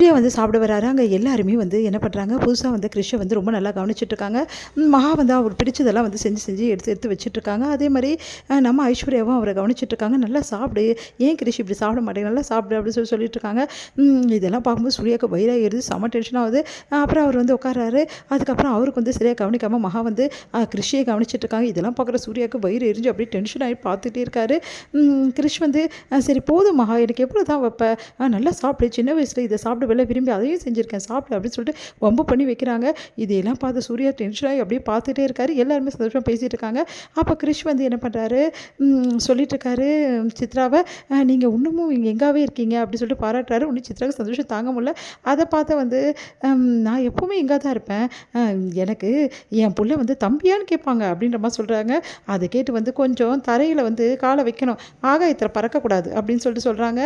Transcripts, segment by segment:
சூர்யா வந்து சாப்பிட வராரு. அங்கே எல்லாருமே வந்து என்ன பண்ணுறாங்க, புதுசாக வந்து கிறிஷை வந்து ரொம்ப நல்லா கவனிச்சிட்ருக்காங்க. மகா வந்து அவர் பிடிச்சதெல்லாம் வந்து செஞ்சு செஞ்சு எடுத்து எடுத்து வச்சுட்ருக்காங்க. அதே மாதிரி நம்ம ஐஸ்வர்யாவும் அவரை கவனிச்சிட்ருக்காங்க. நல்லா சாப்பிடு, ஏன் கிறிஷ் இப்படி சாப்பிட மாட்டேங்க, நல்லா சாப்பிடு அப்படின்னு சொல்லிட்டு இருக்காங்க. இதெல்லாம் பார்க்கும்போது சூர்யாவுக்கு வயிறாக ஏறுது, செம டென்ஷன் ஆகுது. அப்புறம் அவர் வந்து உட்காராரு. அதுக்கப்புறம் அவருக்கு வந்து சரியாக கவனிக்காமல் மகா வந்து கிறிஷையை கவனிச்சிட்ருக்காங்க. இதெல்லாம் பார்க்குற சூர்யாவுக்கு வயிறு எரிஞ்சு அப்படியே டென்ஷன் ஆகி பார்த்துட்டே இருக்காரு. கிறிஷ் வந்து சரி போதும் மகா, எனக்கு எவ்வளோ தான் வைப்பேன், நல்லா சாப்பிடு, சின்ன வயசில் இதை சாப்பிட வெளில விரும்பி அதையும் செஞ்சுருக்கேன், சாப்பிடு அப்படின்னு சொல்லிட்டு வம்பு பண்ணி வைக்கிறாங்க. இதையெல்லாம் பார்த்து சூர்யா டென்ஷன் ஆகி அப்படியே பார்த்துட்டே இருக்காரு. எல்லாருமே சந்தோஷமாக பேசிகிட்டு இருக்காங்க. அப்போ கிறிஷ் வந்து என்ன பண்ணுறாரு, சொல்லிட்டு இருக்காரு சித்ராவை, நீங்கள் இன்னமும் இங்கே எங்காவே இருக்கீங்க அப்படின்னு சொல்லிட்டு பாராட்டுறாரு. இன்னும் சித்ராவுக்கு சந்தோஷம் தாங்க முடியல. அதை பார்த்து வந்து நான் எப்போவுமே எங்கே தான் இருப்பேன், எனக்கு என் புள்ள வந்து தம்பியான்னு கேட்பாங்க அப்படின்ற மாதிரி சொல்கிறாங்க. அதை கேட்டு வந்து கொஞ்சம் தரையில் வந்து காலை வைக்கணும், ஆகாயத்தில் பறக்கக்கூடாது அப்படின்னு சொல்கிறாங்க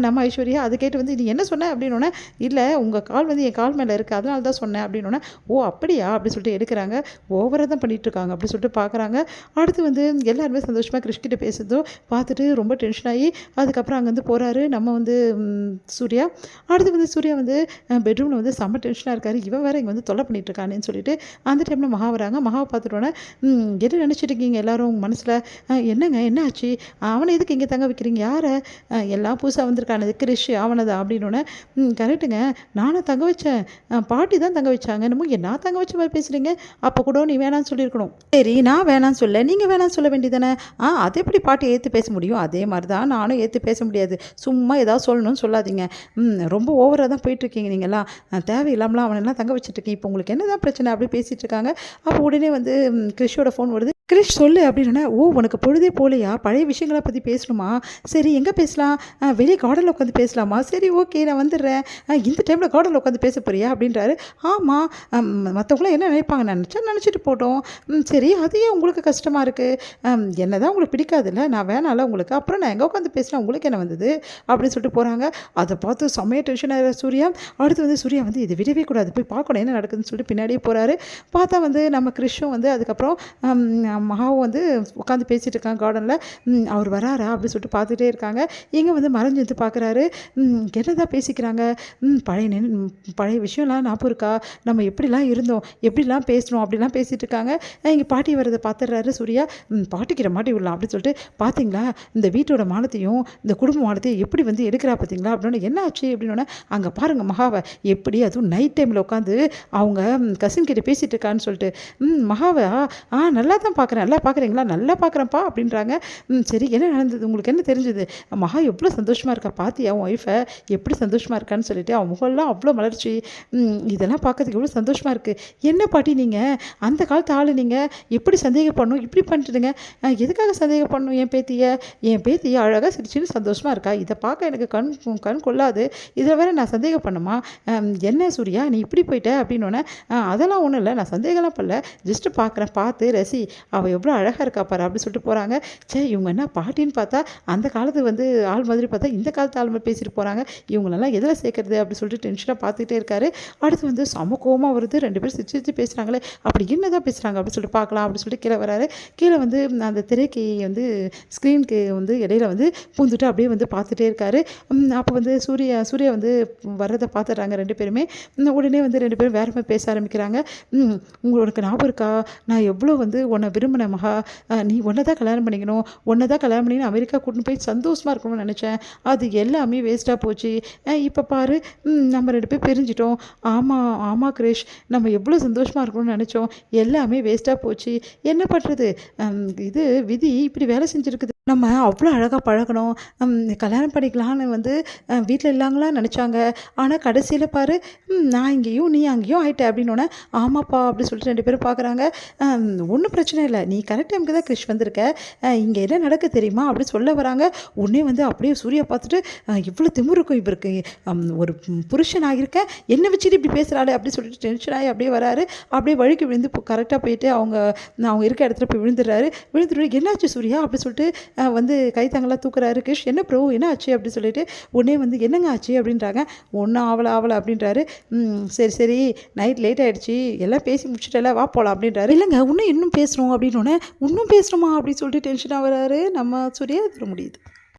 நம்ம ஐஸ்வர்யா. அதை கேட்டு வந்து நீ என்ன சொன்ன அப்படின்னோடனே, இல்லை உங்கள் கால் வந்து என் கால் மேலே இருக்குது அதனால தான் சொன்னேன் அப்படின்னோடனே, ஓ அப்படியா அப்படி சொல்லிட்டு எடுக்கிறாங்க. ஓவராக தான் பண்ணிகிட்ருக்காங்க அப்படி சொல்லிட்டு பார்க்குறாங்க. அடுத்து வந்து எல்லாருமே சந்தோஷமாக கிறிஷ்கிட்ட பேசுறதோ பார்த்துட்டு ரொம்ப டென்ஷன் ஆகி அதுக்கப்புறம் அங்கேருந்து போகிறாரு நம்ம வந்து சூர்யா. அடுத்து வந்து சூர்யா வந்து பெட்ரூமில் வந்து செம்ம டென்ஷனாக இருக்காரு. இவன் வேறு இங்கே வந்து தொல்லை பண்ணிகிட்ருக்கானேன்னு சொல்லிட்டு அந்த டைமில் மகா வராங்க. மகாவை பார்த்துட்டோன்னே, என்ன நினச்சிட்டு இருக்கீங்க எல்லோரும் உங்கள் மனசில், என்னங்க என்ன ஆச்சு, அவனை எதுக்கு இங்கே தங்க வைக்கிறீங்க, யாரை, எல்லாம் புதுசாக வந்திருக்கானது கிறிஷ் அவனதா அப்படின்னோடனே, கரெக்டுங்க, நானும் தங்க வச்சேன், பாட்டி தான் தங்க வச்சாங்க, என்னமோ நான் தங்க வச்ச மாதிரி பேசுகிறீங்க, அப்போ கூட நீ வேணான்னு சொல்லியிருக்கணும். சரி நான் வேணான்னு சொல்ல, நீங்கள் வேணான்னு சொல்ல வேண்டியதானே, அது எப்படி பாட்டி ஏற்று பேச முடியும், அதே மாதிரி தான் நானும் ஏற்று பேச முடியாது, சும்மா ஏதாவது சொல்லணும்னு சொல்லாதீங்க, ரொம்ப ஓவராக தான் போயிட்டுருக்கீங்க நீங்கள்லாம், தேவையில்லாமலாம் அவனெல்லாம் தங்க வச்சுட்ருக்கீங்க, இப்போ உங்களுக்கு என்ன தான் பிரச்சனை அப்படி பேசிகிட்டு இருக்காங்க. அப்போ உடனே வந்து கிறிஷோட ஃபோன் வருது. கிறிஷ் சொல்லு அப்படின்னா, ஓ உனக்கு பொழுதே போலையா, பழைய விஷயங்களை பற்றி பேசணுமா, சரி எங்கே பேசலாம், வெளியே கார்டனில் உட்காந்து பேசலாமா, சரி ஓகே நான் வந்துடுறேன், இந்த டைமில் கார்டனில் உட்காந்து பேச போறியா அப்படின்றாரு. ஆமாம், மற்றவங்களாம் என்ன நினைப்பாங்க, நினச்சிட்டு போட்டோம், சரி அது ஏன் உங்களுக்கு கஷ்டமாக இருக்குது, என்ன தான் உங்களுக்கு பிடிக்காதுல்ல, நான் வேணால உங்களுக்கு, அப்புறம் நான் எங்கே உட்காந்து பேசினா உங்களுக்கு என்ன வந்தது அப்படின்னு சொல்லிட்டு போகிறாங்க. அதை பார்த்து செம்மைய டென்ஷன் ஆகிற சூர்யா. அடுத்து வந்து சூர்யா வந்து இதை விடவே கூடாது, போய் பார்க்கணும் என்ன நடக்குதுன்னு சொல்லிட்டு பின்னாடியே போகிறாரு. பார்த்தா வந்து நம்ம கிறிஷும் வந்து அதுக்கப்புறம் மகாவும் வந்து உட்காந்து பேசிகிட்டு இருக்காங்க கார்டனில். அவர் வராரா அப்படின்னு சொல்லிட்டு பார்த்துட்டே இருக்காங்க. இங்கே வந்து மறைஞ்சு வந்து பார்க்குறாரு. என்னதான் பேசிக்கிறாங்க, பழைய விஷயம்லாம் ஞாபகம் இருக்கா, நம்ம எப்படிலாம் இருந்தோம், எப்படிலாம் பேசணும் அப்படிலாம் பேசிகிட்டு இருக்காங்க. இங்கே பாட்டி வரதை பார்த்துடுறாரு சூர்யா. பாட்டிக்கிற மாட்டி விடலாம் அப்படின்னு சொல்லிட்டு, பார்த்தீங்களா இந்த வீட்டோட மானத்தையும் இந்த குடும்ப மானத்தையும் எப்படி வந்து எடுக்கிறா பார்த்தீங்களா அப்படின்னு, என்ன ஆச்சு அப்படின்னோடனே, அங்கே பாருங்கள் மகாவை எப்படி அதுவும் நைட் டைமில் உட்காந்து அவங்க கசின் கிட்ட பேசிகிட்டு இருக்கான்னு சொல்லிட்டு, மகாவை நல்லா தான் பார்க்குறேன், நல்லா பார்க்குறீங்களா, நல்லா பார்க்குறேன்ப்பா அப்படின்றாங்க. சரி என்ன நடந்தது, உங்களுக்கு என்ன தெரிஞ்சது, மகா எவ்வளோ சந்தோஷமாக இருக்கா பார்த்தியா, உன் ஒய்ஃபை எப்படி சந்தோஷமாக இருக்கான்னு சொல்லிட்டு, அவன் முகம்லாம் அவ்வளோ மலர்ச்சி, இதெல்லாம் பார்க்கறதுக்கு எவ்வளோ சந்தோஷமாக இருக்குது, என்ன பாட்டி நீங்கள் அந்த காலத்து ஆள், நீங்கள் எப்படி சந்தேகப்படணும், இப்படி பண்ணிட்டுங்க, எதுக்காக சந்தேகப்படணும், என் பேத்தியை அழகாக சிரிச்சுன்னு சந்தோஷமாக இருக்கா, இதை பார்க்க எனக்கு கண் கொள்ளாது, இதில் வேறு நான் சந்தேகம் பண்ணுமா, என்ன சூர்யா நீ இப்படி போயிட்ட அப்படின்னோடனே, அதெல்லாம் ஒன்றும் இல்லை, நான் சந்தேகம்லாம் பண்ணல, ஜஸ்ட்டு பார்க்குறேன், பார்த்து ரசி, அவள் எவ்வளோ அழகாக இருக்கா பாரு அப்படின்னு சொல்லிட்டு போகிறாங்க. இவங்க என்ன பாட்டின்னு பார்த்தா அந்த காலத்து வந்து ஆள் மாதிரி பார்த்தா இந்த காலத்து ஆள் மாதிரி பேசிட்டு போகிறாங்க, இவங்களெல்லாம் எதில் சேர்க்கறது அப்படின்னு சொல்லிட்டு டென்ஷனாக பார்த்துக்கிட்டே இருக்காரு. அடுத்து வந்து சம கோவமாக வருது, ரெண்டு பேரும் சிரிச்சு பேசுகிறாங்களே, அப்படி என்ன தான் பேசுகிறாங்க அப்படின்னு சொல்லிட்டு பார்க்கலாம் அப்படின்னு சொல்லிட்டு கீழே வராரு. கீழே வந்து அந்த திரைக்கு வந்து ஸ்க்ரீனுக்கு வந்து இடையில வந்து பூந்துட்டு அப்படியே வந்து பார்த்துட்டே இருக்காரு. அப்போ வந்து சூர்யா வந்து வர்றதை பார்த்துடுறாங்க ரெண்டு பேருமே. உடனே வந்து ரெண்டு பேரும் வேற மாதிரி பேச ஆரம்பிக்கிறாங்க. உங்களுக்கு ஞாபகம் இருக்கா, நான் எவ்வளோ வந்து உன்னை விரும்பின மகா, நீ ஒன்றை தான் கல்யாணம் பண்ணிக்கணும் அமெரிக்கா கூட்டின்னு போய் சந்தோஷமாக இருக்கணும்னு நினச்சேன், அது எல்லாமே வேஸ்ட்டாக போச்சு, இப்போ பாரு நம்ம ரெண்டு பேர் பிரிஞ்சிட்டோம், ஆமாம் கிரேஷ், நம்ம எவ்வளோ சந்தோஷமாக இருக்கணும்னு நினச்சோம், எல்லாமே வேஸ்ட்டாக போச்சு, என்ன பண்ணுறது, இது விதி இப்படி வேலை செஞ்சுருக்குது, நம்ம அவ்வளோ அழகாக பழகணும், கல்யாணம் பண்ணிக்கலான்னு வந்து வீட்டில் இல்லாங்களாம் நினச்சாங்க, ஆனால் கடைசியில் பாரு நான் இங்கேயும் நீ அங்கேயும் ஆகிட்டேன் அப்படின்னோடனே, ஆமாப்பா அப்படி சொல்லிட்டு ரெண்டு பேரும் பார்க்குறாங்க. ஒன்றும் பிரச்சனை இல்லை, நீ கரெக்ட் டைமுக்கு தான் கிறிஷ் வந்திருக்க, இங்கே என்ன நடக்க தெரியுமா அப்படி சொல்ல வராங்க. உடனே வந்து அப்படியே சூர்யா பார்த்துட்டு, இவ்வளோ திமிரு இருக்கும் இவருக்கு, ஒரு புருஷன் ஆகியிருக்கேன் என்னை வச்சுட்டு இப்படி பேசுகிறாள் அப்படி சொல்லிட்டு டென்ஷன் ஆகி அப்படியே வராரு. அப்படியே வழிக்கு விழுந்து கரெக்டாக போயிட்டு அவங்க இருக்க இடத்துல போய் விழுந்துட்டு என்னாச்சு சூர்யா அப்படி சொல்லிட்டு வந்து கைத்தாங்கெல்லாம் தூக்குறாரு. கிறிஷ் என்ன ப்ரோ என்ன ஆச்சு அப்படி சொல்லிட்டு உடனே வந்து என்னங்க ஆச்சு அப்படின்றாங்க. ஒன்றும் ஆவலை அப்படின்றாரு. சரி நைட் லேட் ஆகிடுச்சு, எல்லாம் பேசி முடிச்சுட்டல வா போகலாம் அப்படின்றாரு. இல்லைங்க இன்னும் பேசணும் அப்படின்னோடனே, இன்னும் பேசணுமா அப்படின்னு சொல்லிட்டு டென்ஷனாக வராரு நம்ம சூர்யா. முடியுது.